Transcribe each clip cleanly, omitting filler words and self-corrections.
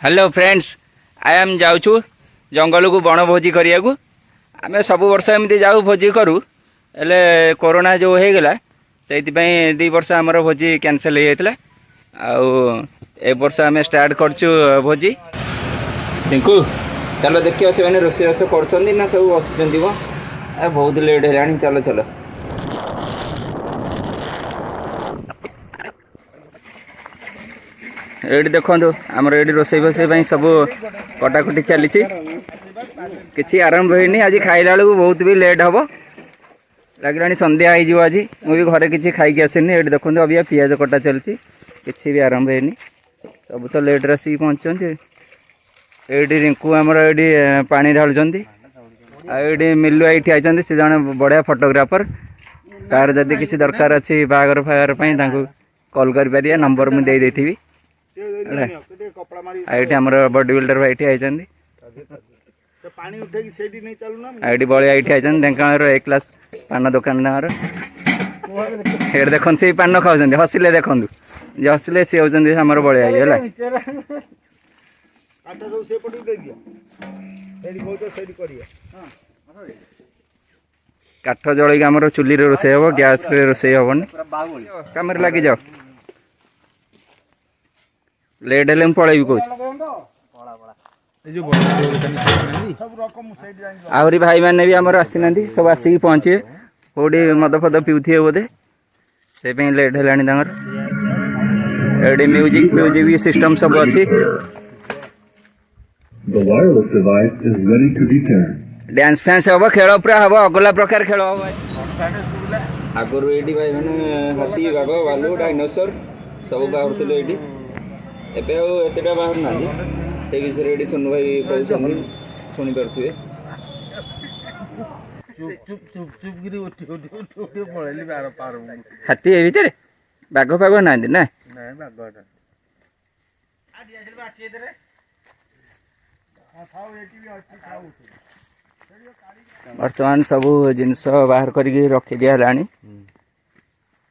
Hello friends I am जाऊँ जंगल को बण भोजी करिया को आमे सब वर्ष एमती जाऊ भोजी करूँ हेले कोरोना जो हो गला से 2 वर्ष आमर भोजी कैंसल हो जाता ए वर्ष आम स्टार्ट करचु भोजी टिंकू चलो देखिए से मैंने रोसे रोसे कर ना सब बसुँच बहुत लेट है चलो चलो ये देखो आमर ये रोसे फसई सब कटाकटी चली कि आरंभ होनी आज खाइला बेलू बहुत भी लेट हम लगे संध्या हो आज मुझे घरे किसी खाई आसनी ये देखो अभी पियाज कटा चलती किसी भी आरंभ होनी सब तो लेट आसिक पहुँचते ये रिंकू आमर ये पा ढालुंट ये मिलू ये आई से जन बढ़िया फोटोग्राफर तार जदि किसी दरकार अच्छी बागर फागर कॉल कर नंबर मुझे देदेवी ये आमर बॉडी बिल्डर भाई आई बलिया ये आई ढेंकानाल ए क्लास पान दुकान ये देख से पान खाऊँ हसिले देखु जे हसिले सी होती आमर बलिया है काठ जल आमर चुली रोसे हम गैस रोसे हेनी कम लगी जाओ लेट हेल्ले पलैबी कौच आहरी भाई मैंने भी आमर आसीना सब आसिक पहुँचे कौटी मद फद पिउे बोधे से लेट है म्यूजिक म्यूजिक भी सिस्टम सब अच्छी डांस फैंस हम खेल पूरा हम अगला प्रकार खेल हम आगुरी ये भाई मैंने हाथी बाघ भालू डायनोसर सब बाहर ये एतेटा बाहर ना से विषय ये सोनू भाई कहते शुणी पारे हाथी ए भर बाघ फाग ना ना बर्तमान सब जिनस बाहर कर रखी दिया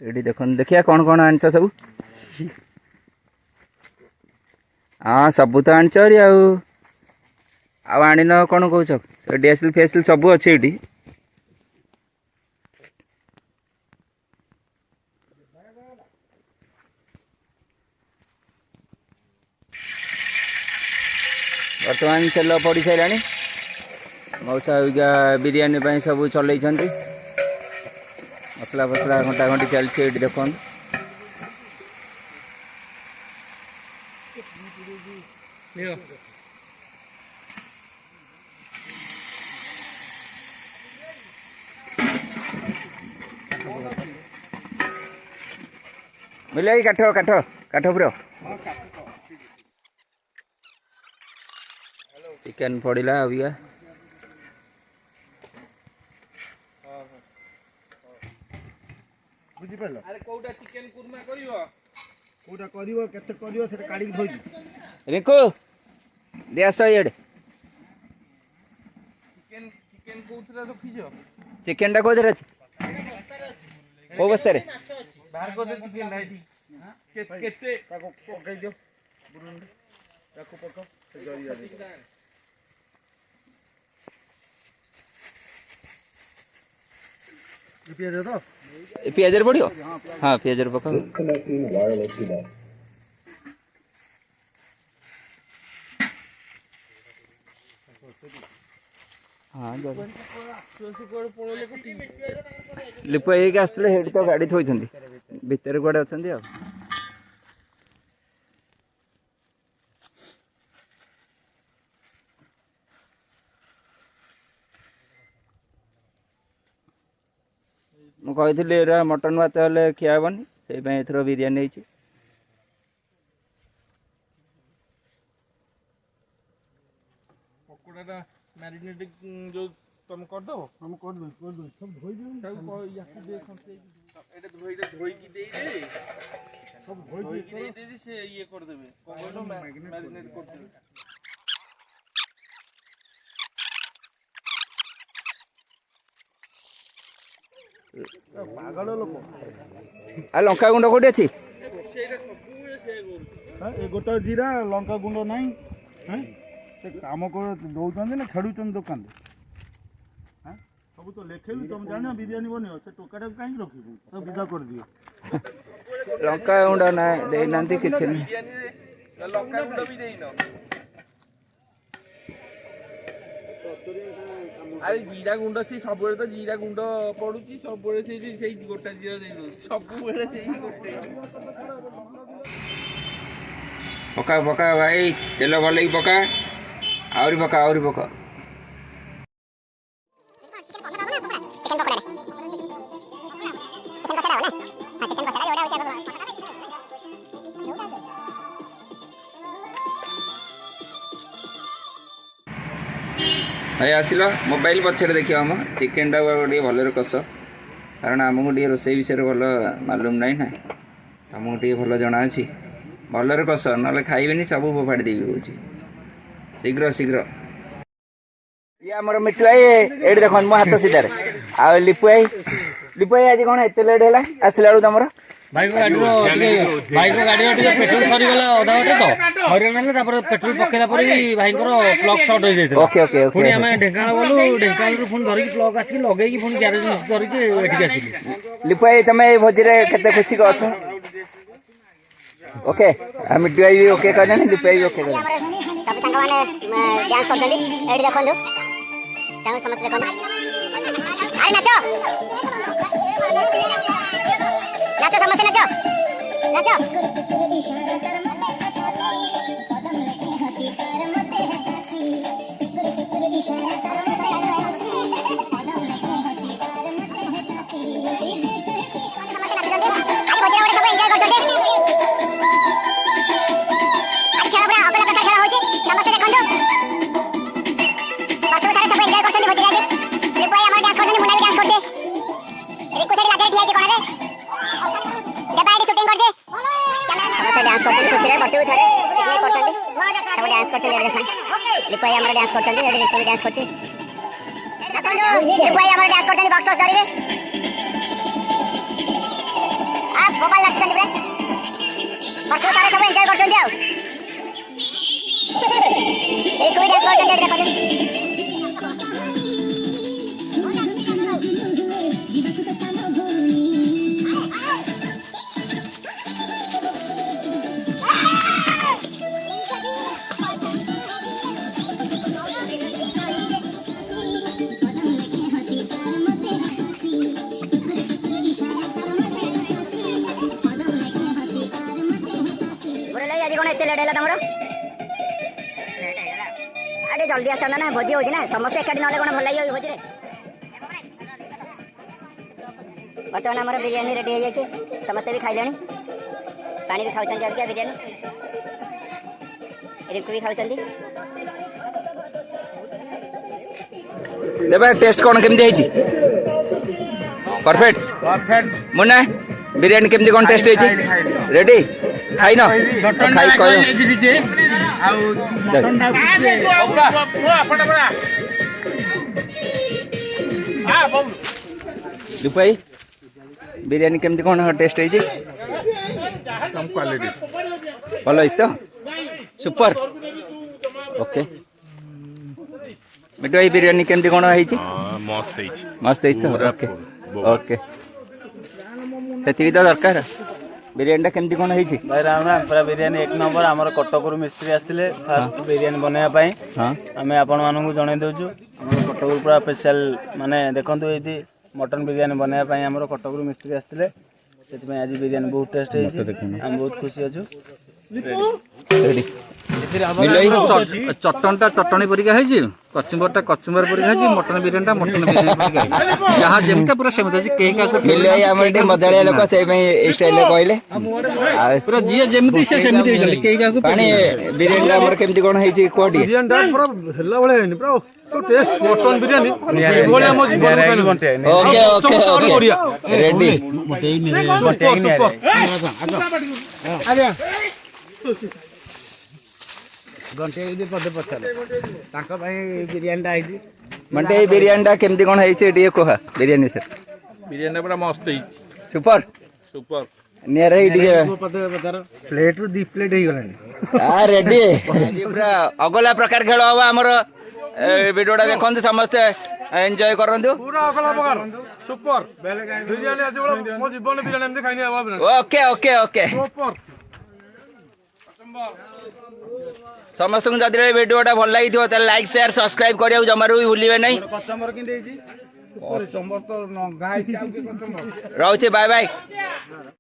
ये देख देखिए कौन कौन आनच सब हाँ सब तो आनच आन कौन कौच डीएसएल फेसएल सब अच्छे ये बर्तमान तेल पड़ सारा मौसा बिरियानी सब चल मसला फसला घंटा घंटी चलती देख मिले काठ काठ काठ पूरा चिकेन पड़ा अभी रिंकू देस ये चिकेन टा कौन अच्छे कौ बस्ता पियाज पड़ो हाँ पियाज पका हाँ लिप आसते हेड तो गाड़ी थोड़ी भितर कड़े अच्छा मुझे मटन भात हेल्ले खियाबनी से एथर बिरियानी मैरिनेट जो तुम कर दो हम कर दो सब धोई दो याकू दे खंसे एटा धोई की दे दे सब धोई की दे दे से ये कर देबे कोन मैरिनेट कर देबे पागल लोक आ लंका गुंड कोठी अछि ए गोटा जीरा लंका गुंड नाही ସେ କାମ ଦଉଛନ୍ତି ନା ଖେଳୁଛନ୍ତି ଦୋକାନରେ ସବୁ ତ ଲେଖେଇଲୁ ତମେ ଜାଣିବ ବିରିୟାନୀ ବନିବ ସେ ଟୋକାଟାକୁ କାହିଁକି ରଖିବୁ ତାକୁ ବିଦା କରିଦିଅ ଲଙ୍କା ଗୁଣ୍ଡ ନା ଦେଇନାହାନ୍ତି କିଛି ନାହିଁ ଲଙ୍କା ଗୁଣ୍ଡ ବି ଦେଇନ ଆରେ ଜିରା ଗୁଣ୍ଡ ସେ ସବୁବେଳେ ତ ଜିରା ଗୁଣ୍ଡ ପଡୁଛି ସବୁବେଳେ ସେଇ ଗୋଟା ଜିରା ଦେଇ ଦଉଛି ସବୁବେଳେ ସେଇ ଗୋଟେ ପକା ପକା ଭାଇ ତେଲ ଭଲକି ପକା ଆହୁରି ପକା ଭାଇ ଆସିଲ ମୋବାଇଲ ପଛରେ ଦେଖିବ ଆମ ଚିକେନଟା ଟିକେ ଭଲରେ କଷ କାରଣ ଆମକୁ ଟିକେ ରୋଷେଇ ବିଷୟରେ ଭଲ ମାଲୁମ ନାହିଁ ନା ତମକୁ ଟିକେ ଭଲ ଜଣା ଅଛି ଭଲରେ କଷ ନହେଲେ ଖାଇବେନି ସବୁ ଫୋପାଡ଼ି ଦେବି କହୁଛି ଶୀଘ୍ର ଇଏ ଆମର ମିଟୁ ଭାଇ ଏଇଠି ଦେଖନ୍ତୁ ମୋ ହାତ ସିଧାରେ ଆଉ ଲିପୁ ଭାଇ ଆଜି କ'ଣ ଏତେ ଲେଟ୍ ହେଲା ଆସିଲା ବେଳକୁ ତମର ଭାଇଙ୍କ ଗାଡ଼ିର ଟିକେ ପେଟ୍ରୋଲ ସରିଗଲା ଅଧା ବାଟେ ତ ହଇରାଣ ହେଲେ ତାପରେ ପେଟ୍ରୋଲ ପକେଇଲା ପରେ ବି ଭାଇଙ୍କର ପ୍ଲଗ୍ ସର୍ଟ ହେଇଯାଇଥିଲା ଓକେ ପୁଣି ଆମେ ଢେଙ୍କାନାଳ ଗଲୁ ଢେଙ୍କାନାଳରୁ ପୁଣି ଧରିକି ପ୍ଲଗ୍ ଆସିକି ଲଗେଇକି ପୁଣି ଗ୍ୟାରେଜ ଧରିକି ଏଠିକି ଆସିଲୁ ଲିପୁ ଭାଇ ତମେ ଏଇ ଭୋଜିରେ କେତେ ଖୁସି ଅଛ ଓକେ ଆଉ ମିଟୁ ଭାଇ ବି ଓକେ କଲେଣି ଲିପୁ ଭାଇ ବି ଓକେ କଲେଣି ସବୁ ସାଙ୍ଗମାନେ ଡ୍ୟାନ୍ସ କରୁଛନ୍ତି ଏଇଠି ଦେଖନ୍ତୁ ସମସ୍ତେ ଦେଖନ୍ତୁ ଆରେ ନାଚ ସମସ୍ତେ ନାଚ जल्दी आसता ना भोजी हो समस्त एकाठी ना कौन भल लगे भोजी बर्तमान आम बिरियानी रेडी हो जाए समस्ते भी खाइले पानी भी खाऊँ बिरियानी रिंकू भी खाऊँ देबा टेस्ट कौन केमती है परफेक्ट मुन्ना बिरियानी केमती कौन टेस्ट है रेडी खाई न खाई दुपाई बिरियानी केमती कौन टेस्ट है क्वालिटी भल तो सुपर ओके मिठू भाई बिरियानी केमती कौन है मस्त तो ओके ओके से तो दरकार बिरियानी केमती कौन है भाई राम राम पूरा बिरियानी एक नंबर आमर कटक मिस्त्री आसते फास्ट बिरियानी बनवाई आम आपण मानू जन दूचु कटक पूरा स्पेशल माने देखो ये मटन बिरियानी बनवाई आम कटक मिस्त्री आसते से आज बिरियानी बहुत टेस्ट है आम बहुत खुशी अच्छु चटनटा चटनी परिका है कचुम्बरटा कचुम्बर परिका है मटन बिरियानी मटन बिरियानी परिका जहाँ जमीटा पूरा सेमती अच्छे कहीं क्या मजाड़िया लोक से स्टाइल कहले पूरा जी जमी से सेमती कहीं क्या बिरियानी केमती कौन है बिरियानी पूरा हेला भाई है पूरा तो taste mutton biryani okay okay okay ready घंटे पदे पचारे बिरियानी मंटे बिरियानी केमती कौन है कह बिरियानी सर बिरियानी पूरा मस्त है सुपर सुपर ନିଆର ହେଇ ଟିକେ ପ୍ଲେଟ୍ ରୁ 2 ପ୍ଲେଟ୍ ହେଇଗଲାଣି। ରେଡି ପୁରା ଅଗଲା ପ୍ରକାର ଖେଳ ହବ ଆମର। ଭିଡିଓଟା ଦେଖନ୍ତୁ ସମସ୍ତେ ଏନ୍ଜୟ କରନ୍ତୁ। ପୁରା ଅଗଲା ପ୍ରକାର ସୁପର ବିରିୟାନୀ ଆଜି ମୋ ଜୀବନରେ ବିରିୟାନୀ ଏମିତି ଖାଇନି ଆଉ ଓକେ ଓକେ ଓକେ ସୁପର। ସମସ୍ତଙ୍କୁ ଯଦି ଏ ଭିଡିଓଟା ଭଲ ଲାଗିଥିବ ତାହେଲେ ଲାଇକ୍ ସେୟାର ସବସ୍କ୍ରାଇବ କରିବାକୁ ଜମାରୁ ବି ଭୁଲିବେ ନାହିଁ। କଚମ୍ବର କେମିତି ହେଇଛି? ଚମ୍ବର ତ ଗାଁ ହେଇଛି ଆଉ କିଏ କଚମ୍ବର? ରହୁଛି ବାଏ ବାଏ।